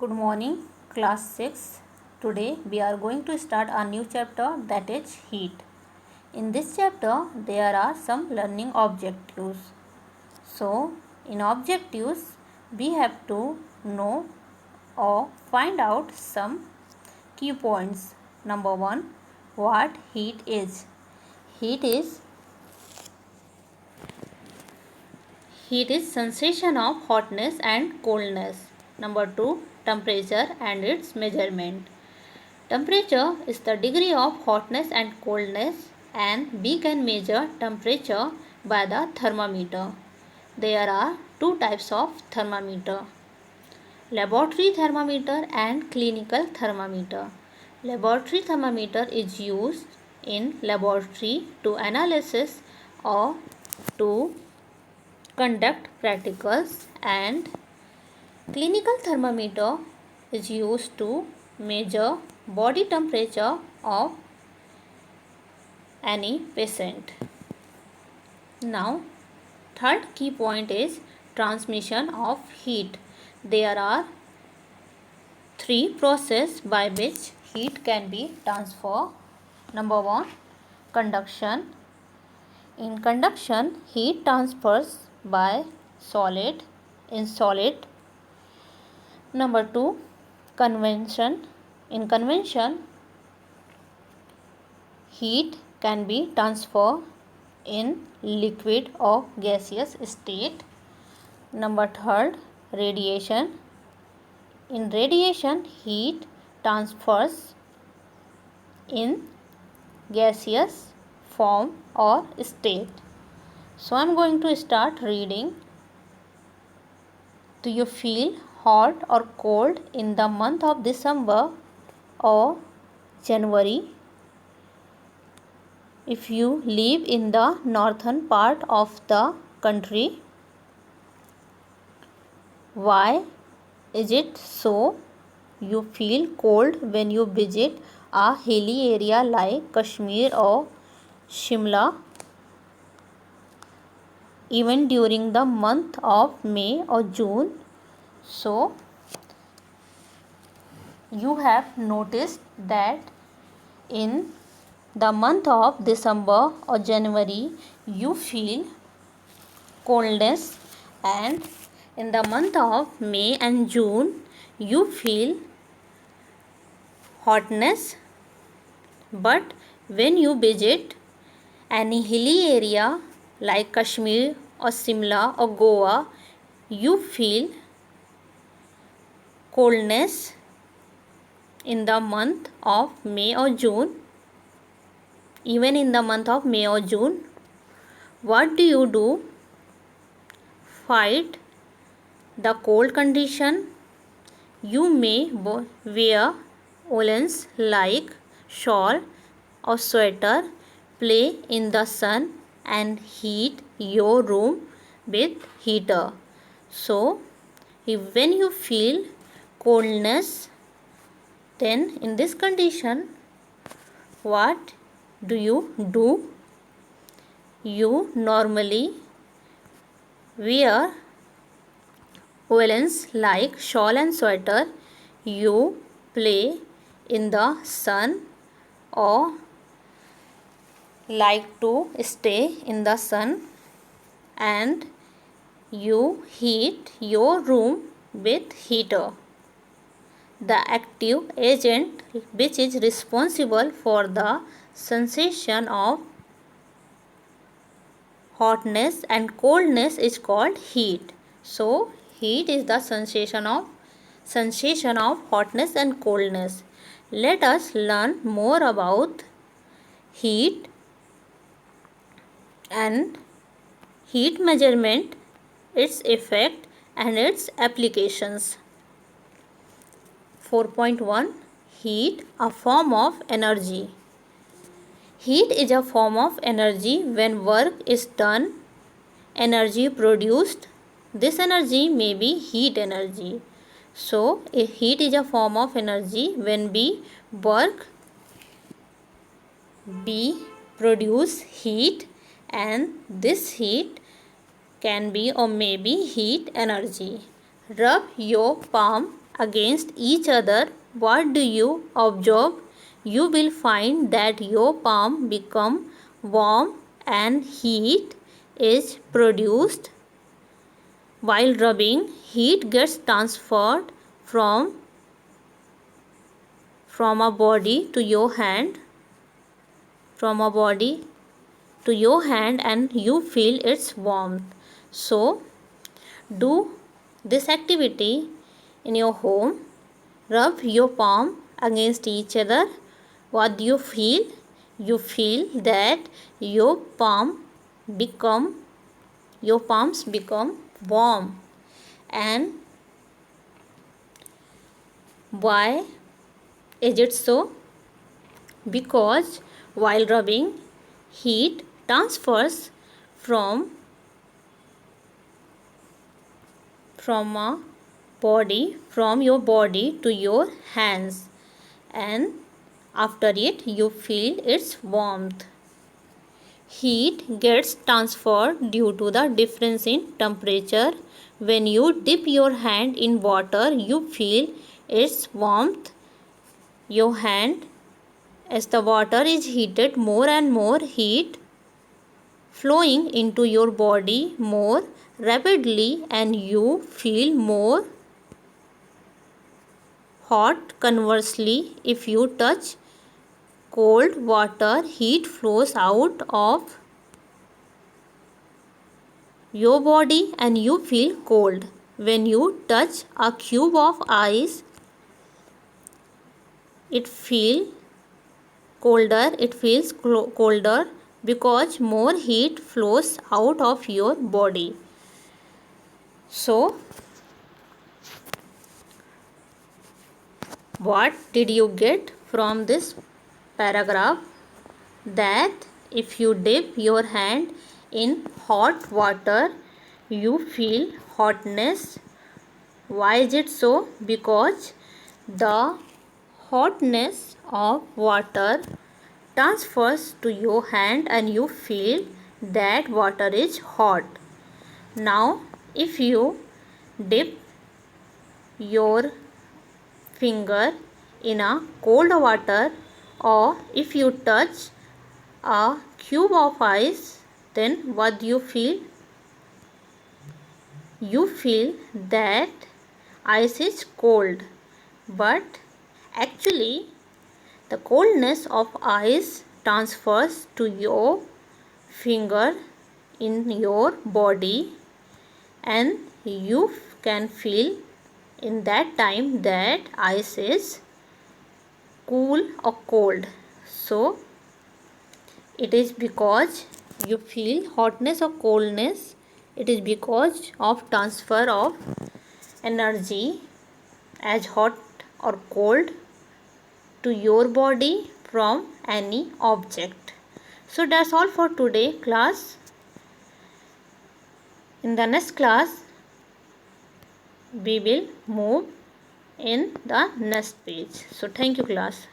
Good morning, class 6. Today we are going to start a new chapter, that is heat. In this chapter there are some learning objectives. So in objectives we have to know or find out some key points. Number 1, what heat is. Heat is sensation of hotness and coldness. Number 2, temperature and its measurement. Temperature is the degree of hotness and coldness, and we can measure temperature by the thermometer. There are two types of thermometer: laboratory thermometer and clinical thermometer. Laboratory thermometer is used in laboratory to analysis or to conduct practicals, and clinical thermometer is used to measure body temperature of any patient. Now, third key point is transmission of heat. There are three processes by which heat can be transferred. Number 1, conduction. In conduction, heat transfers by solid in solid. Number 2, convection. In convection, heat can be transferred in liquid or gaseous state. Number 3, radiation. In radiation, heat transfers in gaseous form or state. So I am going to start reading. Do you feel hot or cold in the month of December or January? If you live in the northern part of the country, why is it so? You feel cold when you visit a hilly area like Kashmir or Shimla. Even during the month of May or June. So you have noticed that in the month of December or January you feel coldness, and in the month of May and June you feel hotness. But when you visit any hilly area like Kashmir or Shimla or Goa, you feel coldness in the month of May or June. Even in the month of May or June, what do? Fight the cold condition. You may wear woolens like shawl or sweater, play in the sun, and heat your room with heater. So when you feel coldness, then in this condition what do? You normally wear woolens like shawl and sweater. You play in the sun or like to stay in the sun, and you heat your room with heater. The active agent which is responsible for the sensation of hotness and coldness is called heat. So heat is the sensation of hotness and coldness. Let us learn more about heat and heat measurement, its effect and its applications. 4.1, heat, a form of energy. Heat is a form of energy. When work is done, energy produced. This energy may be heat energy. So heat is a form of energy. When we work, we produce heat, and this heat can be or may be heat energy. Rub your palm against each other, what do you observe? You will find that your palm become warm and heat is produced. While rubbing, heat gets transferred from a body to your hand, and you feel its warmth. So, do this activity in your home. Rub your palm against each other. What do you feel? You feel that your palms become warm. And why is it so? Because while rubbing, heat transfers from your body to your hands, and after it you feel its warmth. Heat gets transferred due to the difference in temperature. When you dip your hand in water, you feel its warmth. Your hand, as the water is heated, more and more heat flowing into your body more rapidly, and you feel more hot. Conversely, if you touch cold water, heat flows out of your body and you feel cold. When you touch a cube of ice, it feels colder because more heat flows out of your body. So, what did you get from this paragraph? That if you dip your hand in hot water, you feel hotness. Why is it so? Because the hotness of water transfers to your hand and you feel that water is hot. Now, if you dip your finger in a cold water, or if you touch a cube of ice, then what do you feel? You feel that ice is cold, but actually the coldness of ice transfers to your finger in your body, and you can feel in that time that ice is cool or cold. So, it is because you feel hotness or coldness. It is because of transfer of energy as hot or cold to your body from any object. So that's all for today, class. In the next class, we will move in the next page. So thank you, class.